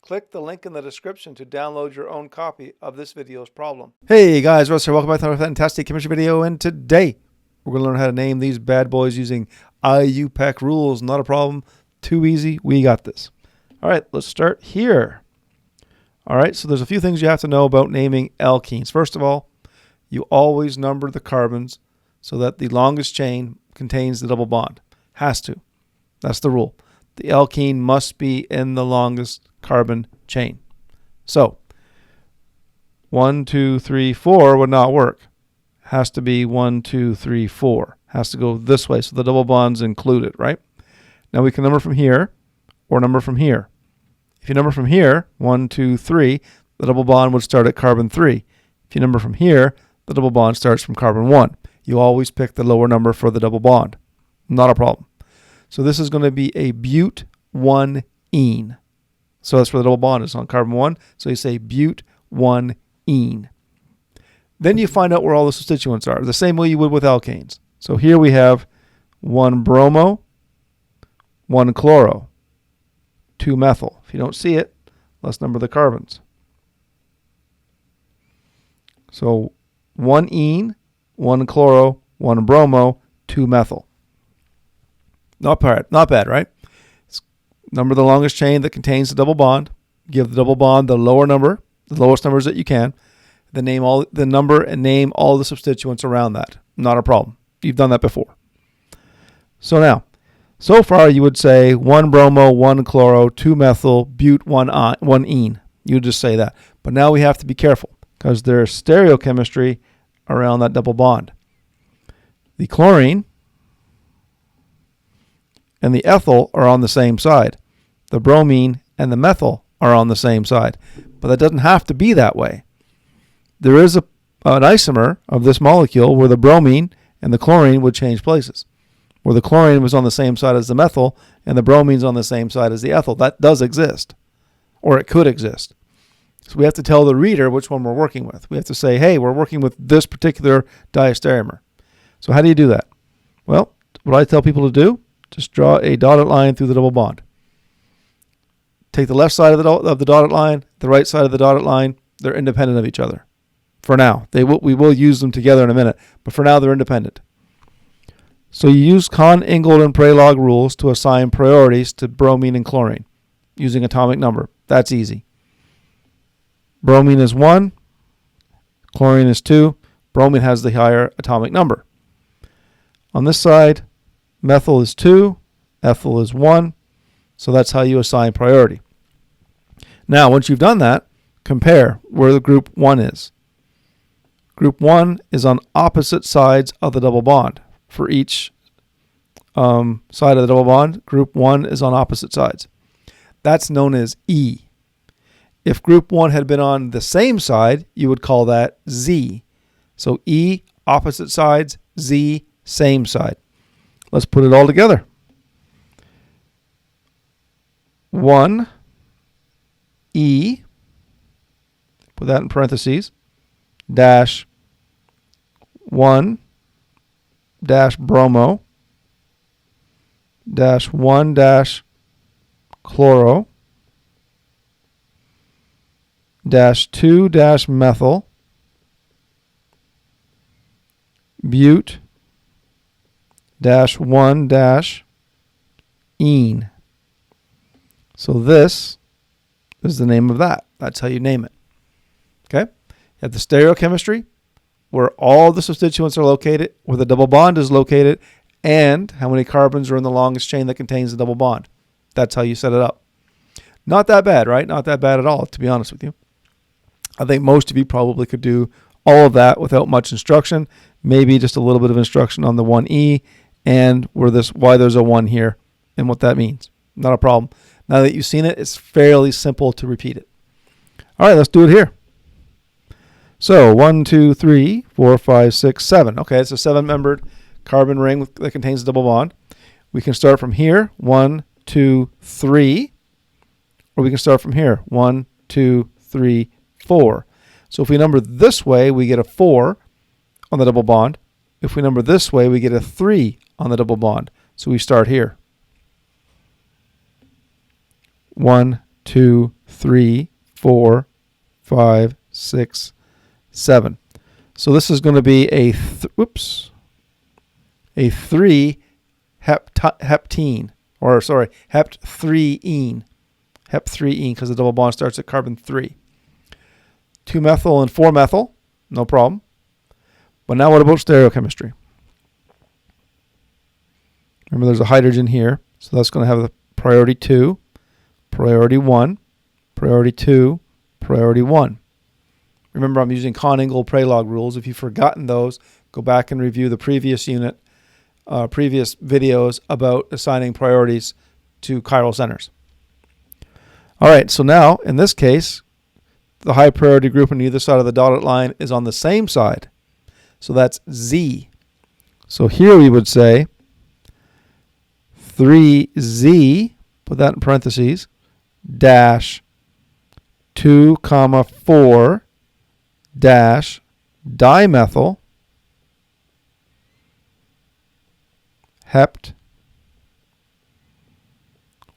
Click the link in the description to download your own copy of this video's problem. Hey guys, Russ here. Welcome back to another fantastic chemistry video, and today we're going to learn how to name these bad boys using IUPAC rules. Not a problem. Too easy. We got this. All right, let's start here. All right, so there's a few things you have to know about naming alkenes. First of all, you always number the carbons so that the longest chain contains the double bond. Has to. That's the rule. The alkene must be in the longest carbon chain. So 1, 2, 3, 4 would not work. Has to be 1, 2, 3, 4. Has to go this way, so the double bond's included, right? Now we can number from here or number from here. If you number from here, 1, 2, 3, the double bond would start at carbon 3. If you number from here, the double bond starts from carbon 1. You always pick the lower number for the double bond. Not a problem. So this is going to be a but-1-ene. So that's where the double bond is on carbon 1. So you say but-1-ene. Then you find out where all the substituents are, the same way you would with alkanes. So here we have 1 bromo, 1 chloro, 2 methyl. If you don't see it, let's number the carbons. So 1 ene, 1 chloro, 1 bromo, 2 methyl. Not bad, right? Number the longest chain that contains the double bond. Give the double bond the lower number, the lowest numbers that you can. Then name all the number and name all the substituents around that. Not a problem. You've done that before. So now, so far you would say 1 bromo, 1 chloro, 2 methyl, but 1 ene. You would just say that. But now we have to be careful because there's stereochemistry around that double bond. The chlorine and the ethyl are on the same side. The bromine and the methyl are on the same side. But that doesn't have to be that way. There is an isomer of this molecule where the bromine and the chlorine would change places, where the chlorine was on the same side as the methyl and the bromine's on the same side as the ethyl. That does exist, or it could exist. So we have to tell the reader which one we're working with. We have to say, hey, we're working with this particular diastereomer. So how do you do that? Well, what I tell people to do, just draw a dotted line through the double bond. Take the left side of the dotted line, the right side of the dotted line. They're independent of each other. For now. We will use them together in a minute, but for now they're independent. So you use Kahn, Ingold, and Prelog rules to assign priorities to bromine and chlorine using atomic number. That's easy. Bromine is 1, chlorine is 2. Bromine has the higher atomic number. On this side, methyl is 2, ethyl is 1. So that's how you assign priority. Now, once you've done that, compare where the group 1 is. Group 1 is on opposite sides of the double bond. For each side of the double bond, group 1 is on opposite sides. That's known as E. If group 1 had been on the same side, you would call that Z. So E, opposite sides, Z, same side. Let's put it all together. 1 E, put that in parentheses, dash 1 dash bromo dash 1 dash chloro dash 2 dash methyl but dash 1 dash ene. So this is the name of that. That's how you name it. Okay? You have the stereochemistry, where all the substituents are located, where the double bond is located, and how many carbons are in the longest chain that contains the double bond. That's how you set it up. Not that bad, right? Not that bad at all, to be honest with you. I think most of you probably could do all of that without much instruction. Maybe just a little bit of instruction on the 1E and why there's a 1 here and what that means. Not a problem. Now that you've seen it, it's fairly simple to repeat it. All right, let's do it here. So 1, 2, 3, 4, 5, 6, 7. Okay, it's a 7-membered carbon ring that contains a double bond. We can start from here, 1, 2, 3. Or we can start from here, 1, 2, 3, 4. So if we number this way, we get a 4 on the double bond. If we number this way, we get a 3 on the double bond. So we start here. 1, 2, 3, 4, 5, 6, 7. So this is going to be a 3 heptene, or sorry, hep3ene. Hep3ene, because the double bond starts at carbon 3. 2-methyl and 4-methyl, no problem. But now what about stereochemistry? Remember, there's a hydrogen here, so that's going to have the priority 2, priority 1, priority 2, priority 1. Remember, I'm using Kahn-Ingold-Prelog rules. If you've forgotten those, go back and review the previous unit, previous videos about assigning priorities to chiral centers. All right, so now, in this case, the high priority group on either side of the dotted line is on the same side. So that's Z. So here we would say 3Z, put that in parentheses, dash 2, 4 dash dimethyl hept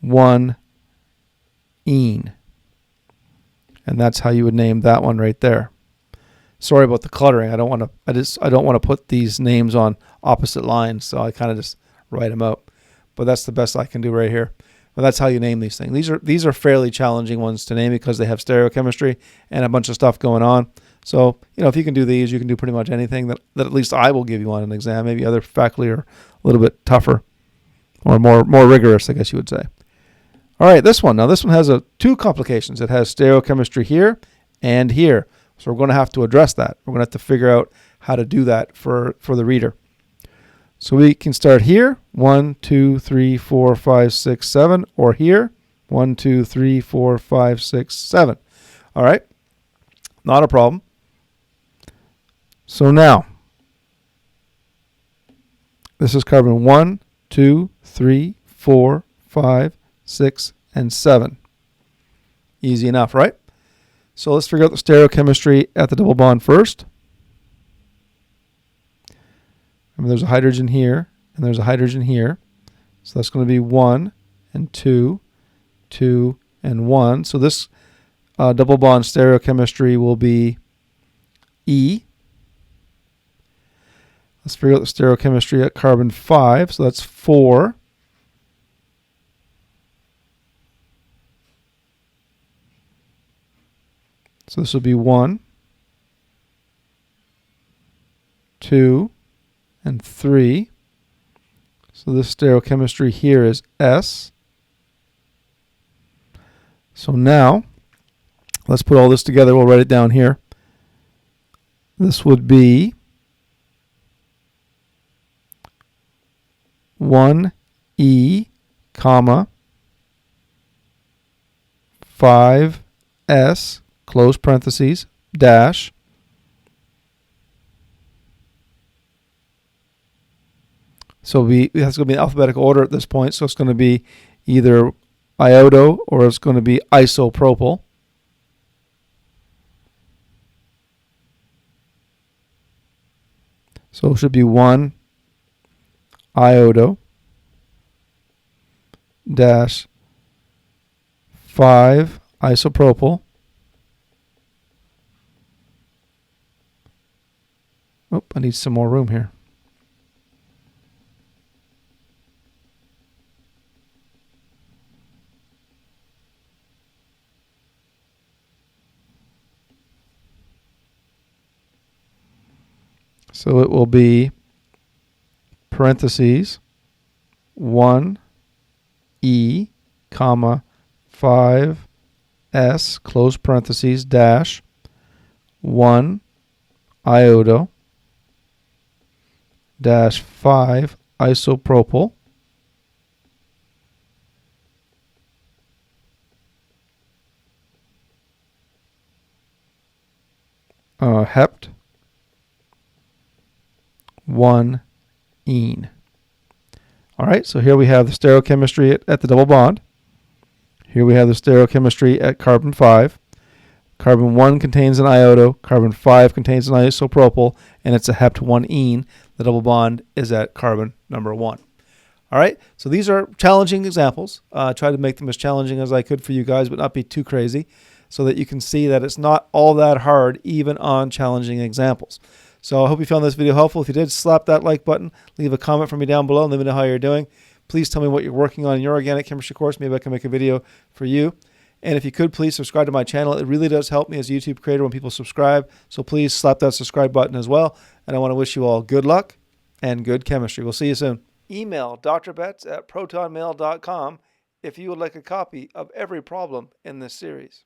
1 ene. And that's how you would name that one right there. Sorry about the cluttering. I don't want to put these names on opposite lines, so I kind of just write them out. But that's the best I can do right here. But that's how you name these things. These are fairly challenging ones to name because they have stereochemistry and a bunch of stuff going on. So, if you can do these, you can do pretty much anything that at least I will give you on an exam. Maybe other faculty are a little bit tougher or more rigorous, I guess you would say. All right, this one. Now, this one has two complications. It has stereochemistry here and here. So we're going to have to address that. We're going to have to figure out how to do that for the reader. So we can start here, 1, 2, 3, 4, 5, 6, 7, or here, 1, 2, 3, 4, 5, 6, 7. All right, not a problem. So now, this is carbon 1, 2, 3, 4, 5, 6, and 7. Easy enough, right? So let's figure out the stereochemistry at the double bond first. Remember, there's a hydrogen here, and there's a hydrogen here. So that's going to be 1 and 2, 2 and 1. So this double bond stereochemistry will be E. Let's figure out the stereochemistry at carbon 5. So that's 4. So this will be 1, 2, and 3. So this stereochemistry here is S. So now, let's put all this together. We'll write it down here. This would be 1E, comma, 5S, close parentheses, dash, so that's going to be in alphabetical order at this point, so it's going to be either iodo or it's going to be isopropyl. So it should be 1 iodo dash 5 isopropyl. Oh, I need some more room here. So it will be parentheses 1E, comma, 5S, close parentheses, dash, 1 iodo dash 5 isopropyl hept 1 ene. All right, so here we have the stereochemistry at the double bond. Here we have the stereochemistry at carbon 5. Carbon 1 contains an iodo, carbon 5 contains an isopropyl, and it's a hept 1 ene. The double bond is at carbon number 1. All right, so these are challenging examples. Try to make them as challenging as I could for you guys, but not be too crazy, so that you can see that it's not all that hard, even on challenging examples. So I hope you found this video helpful. If you did, slap that like button, leave a comment for me down below, and let me know how you're doing. Please tell me what you're working on in your organic chemistry course. Maybe I can make a video for you. And if you could, please subscribe to my channel. It really does help me as a YouTube creator when people subscribe. So please slap that subscribe button as well. And I want to wish you all good luck and good chemistry. We'll see you soon. Email drbetts@protonmail.com if you would like a copy of every problem in this series.